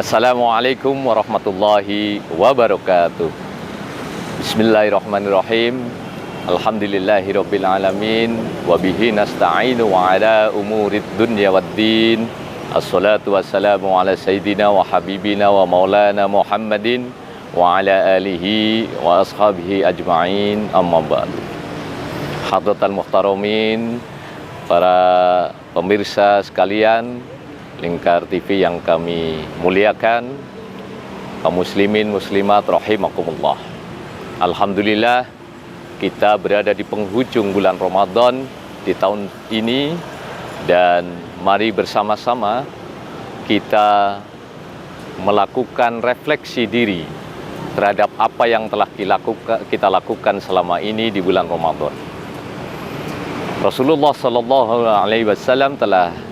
Assalamualaikum warahmatullahi wabarakatuh. Bismillahirrahmanirrahim. Alhamdulillahirabbil alamin wa bihi nasta'inu ala umurid dunya waddin. Assalatu wassalamu ala sayyidina wa habibina wa maulana Muhammadin wa ala alihi wa ashabihi ajma'in, amma ba'du. Hadratal muhtaramin, para pemirsa sekalian Lingkar TV yang kami muliakan, kaum muslimin muslimat rahimakumullah. Alhamdulillah, kita berada di penghujung bulan Ramadan di tahun ini, dan mari bersama-sama kita melakukan refleksi diri terhadap apa yang telah kita lakukan selama ini di bulan Ramadan. Rasulullah Sallallahu Alaihi Wasallam telah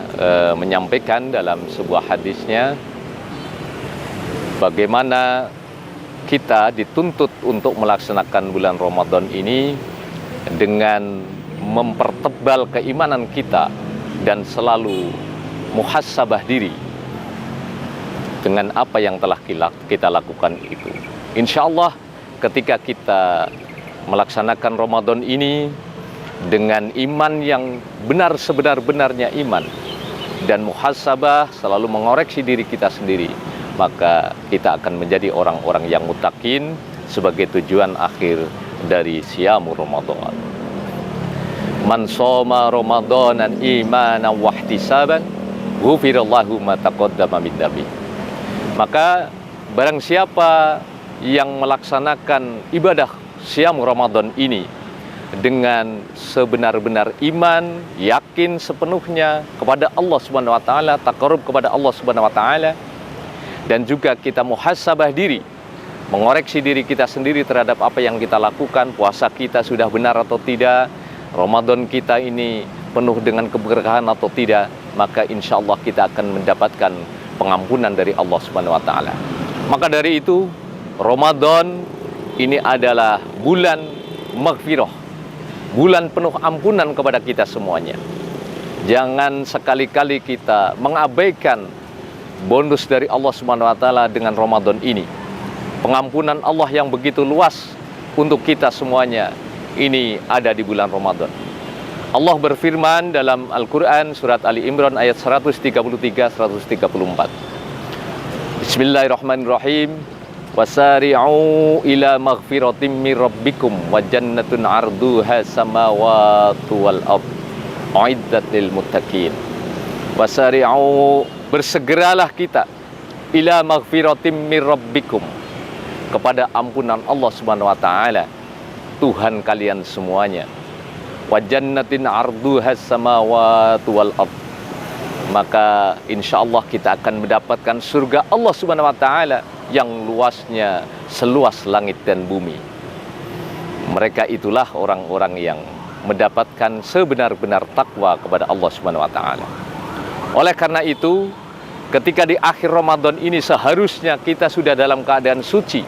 menyampaikan dalam sebuah hadisnya bagaimana kita dituntut untuk melaksanakan bulan Ramadan ini dengan mempertebal keimanan kita dan selalu muhasabah diri dengan apa yang telah kita lakukan itu. Insya Allah ketika kita melaksanakan Ramadan ini dengan iman yang benar sebenar-benarnya iman dan muhasabah, selalu mengoreksi diri kita sendiri, maka kita akan menjadi orang-orang yang muttaqin sebagai tujuan akhir dari siamu Ramadan. Man shoma Ramadanan imanan wa ihtisaban ghufirallahu ma taqaddama min dhanbi. Maka barang siapa yang melaksanakan ibadah siamu Ramadan ini dengan sebenar-benar iman, yakin sepenuhnya kepada Allah Subhanahu wa taala, taqarrub kepada Allah Subhanahu wa taala, dan juga kita muhasabah diri, mengoreksi diri kita sendiri terhadap apa yang kita lakukan, puasa kita sudah benar atau tidak, Ramadan kita ini penuh dengan keberkahan atau tidak, maka insya Allah kita akan mendapatkan pengampunan dari Allah Subhanahu wa taala. Maka dari itu, Ramadan ini adalah bulan maghfirah, bulan penuh ampunan kepada kita semuanya. Jangan sekali-kali kita mengabaikan bonus dari Allah Subhanahu wa taala dengan Ramadan ini. Pengampunan Allah yang begitu luas untuk kita semuanya ini ada di bulan Ramadan. Allah berfirman dalam Al-Qur'an surat Ali Imran ayat 133-134. Bismillahirrahmanirrahim. Wasari'u ila maghfiratim min rabbikum wa jannatun 'arduha samawati wal ardh uiddat lil muttaqin. Wasari'u, bersegeralah kita, ila maghfiratim min rabbikum, kepada ampunan Allah Subhanahu wa taala, Tuhan kalian semuanya. Wa jannatin 'arduha samawati wal ardh, maka insyaallah kita akan mendapatkan surga Allah Subhanahu wa taala yang luasnya seluas langit dan bumi. Mereka itulah orang-orang yang mendapatkan sebenar-benar takwa kepada Allah Subhanahu wa taala. Oleh karena itu, ketika di akhir Ramadan ini seharusnya kita sudah dalam keadaan suci,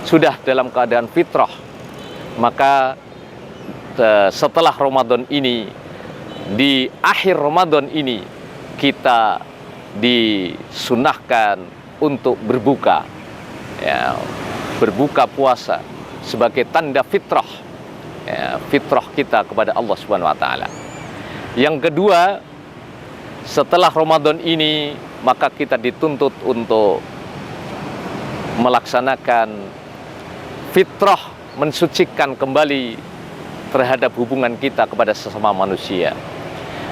sudah dalam keadaan fitrah. Maka setelah Ramadan ini, di akhir Ramadan ini, kita disunahkan untuk berbuka, ya, berbuka puasa sebagai tanda fitrah, ya, fitrah kita kepada Allah Subhanahu wa taala. Yang kedua, setelah Ramadan ini maka kita dituntut untuk melaksanakan fitrah, mensucikan kembali terhadap hubungan kita kepada sesama manusia.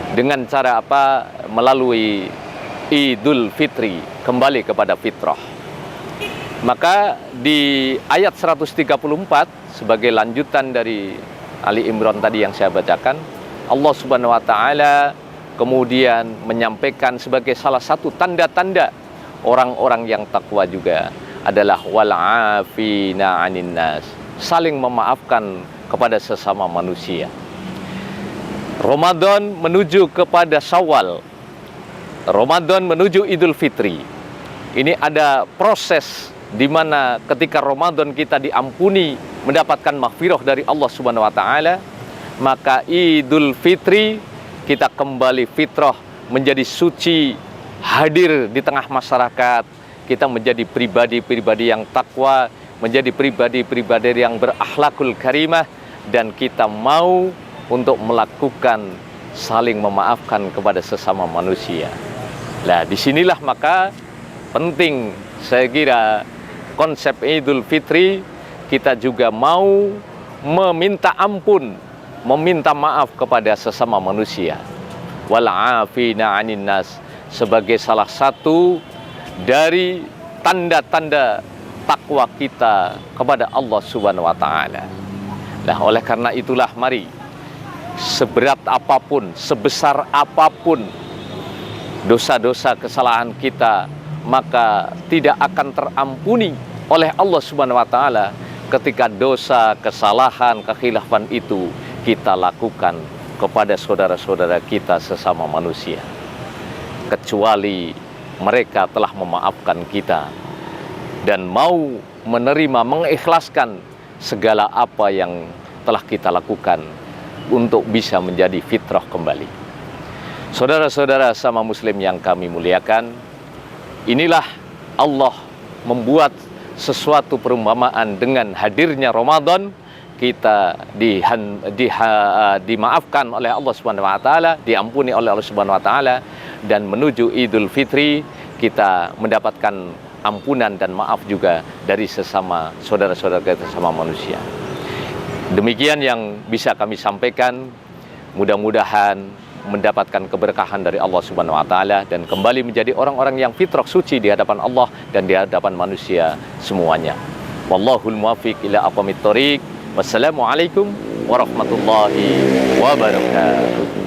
Dengan cara apa? Melalui Idul Fitri, kembali kepada fitrah. Maka di ayat 134 sebagai lanjutan dari Ali Imran tadi yang saya bacakan, Allah Subhanahu wa taala kemudian menyampaikan sebagai salah satu tanda-tanda orang-orang yang takwa juga adalah wal afina 'anin nas, saling memaafkan kepada sesama manusia. Ramadan menuju kepada Syawal, Ramadan menuju Idul Fitri. Ini ada proses di mana ketika Ramadan kita diampuni, mendapatkan maghfirah dari Allah Subhanahu wa taala, maka Idul Fitri kita kembali fitrah, menjadi suci, hadir di tengah masyarakat, kita menjadi pribadi-pribadi yang takwa, menjadi pribadi-pribadi yang berakhlakul karimah, dan kita mau untuk melakukan saling memaafkan kepada sesama manusia. Nah, disinilah maka penting saya kira konsep Idul Fitri, kita juga mau meminta ampun, meminta maaf kepada sesama manusia. Wal 'afina 'anil nas, sebagai salah satu dari tanda-tanda takwa kita kepada Allah Subhanahu wa taala. Nah, oleh karena itulah mari, seberat apapun, sebesar apapun dosa-dosa kesalahan kita, maka tidak akan terampuni oleh Allah Subhanahu wa taala ketika dosa, kesalahan, kekhilafan itu kita lakukan kepada saudara-saudara kita sesama manusia, kecuali mereka telah memaafkan kita dan mau menerima, mengikhlaskan segala apa yang telah kita lakukan untuk bisa menjadi fitrah kembali. Saudara-saudara sama muslim yang kami muliakan, inilah Allah membuat sesuatu perumpamaan dengan hadirnya Ramadan, kita dimaafkan oleh Allah Subhanahu wa taala, diampuni oleh Allah Subhanahu wa taala, dan menuju Idul Fitri kita mendapatkan ampunan dan maaf juga dari sesama saudara-saudara kita, sesama manusia. Demikian yang bisa kami sampaikan, mudah-mudahan mendapatkan keberkahan dari Allah Subhanahu wa taala dan kembali menjadi orang-orang yang fitrah suci di hadapan Allah dan di hadapan manusia semuanya. Wallahul muwaffiq ila aqwamit thoriq. Wassalamualaikum warahmatullahi wabarakatuh.